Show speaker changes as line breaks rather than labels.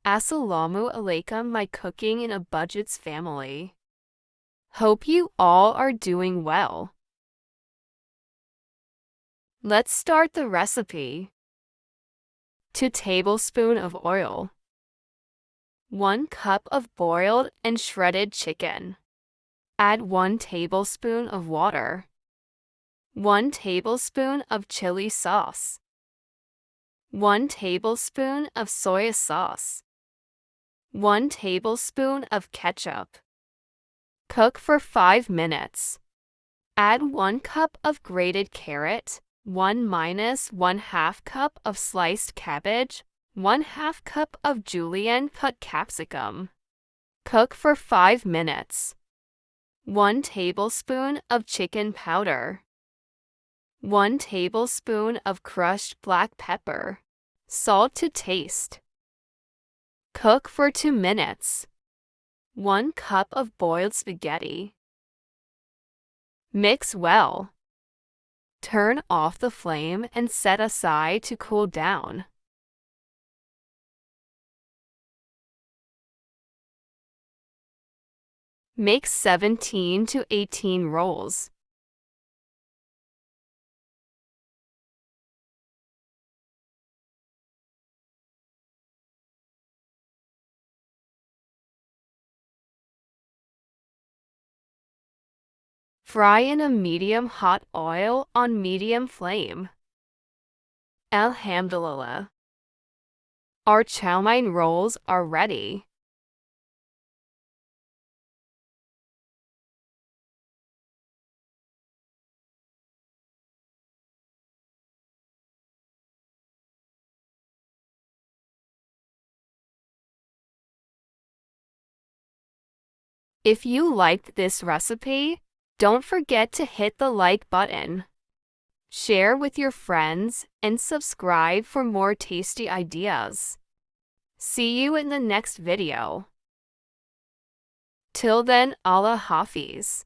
Assalamu alaikum, my cooking in a budget's family. Hope you all are doing well. Let's start the recipe. 2 tablespoons of oil. 1 cup of boiled and shredded chicken. Add 1 tablespoon of water. 1 tablespoon of chili sauce. 1 tablespoon of soy sauce. 1 tablespoon of ketchup. Cook for 5 minutes. Add 1 cup of grated carrot, 1-1/2 cup of sliced cabbage, 1/2 cup of julienne cut capsicum. Cook for 5 minutes. 1 tablespoon of chicken powder. 1 tablespoon of crushed black pepper. Salt to taste. Cook for 2 minutes. 1 cup of boiled spaghetti. Mix well. Turn off the flame and set aside to cool down. Make 17 to 18 rolls. Fry in a medium hot oil on medium flame. Alhamdulillah. Our Chowmein rolls are ready. If you liked this recipe, don't forget to hit the like button. Share with your friends and subscribe for more tasty ideas. See you in the next video. Till then, Allah Hafiz.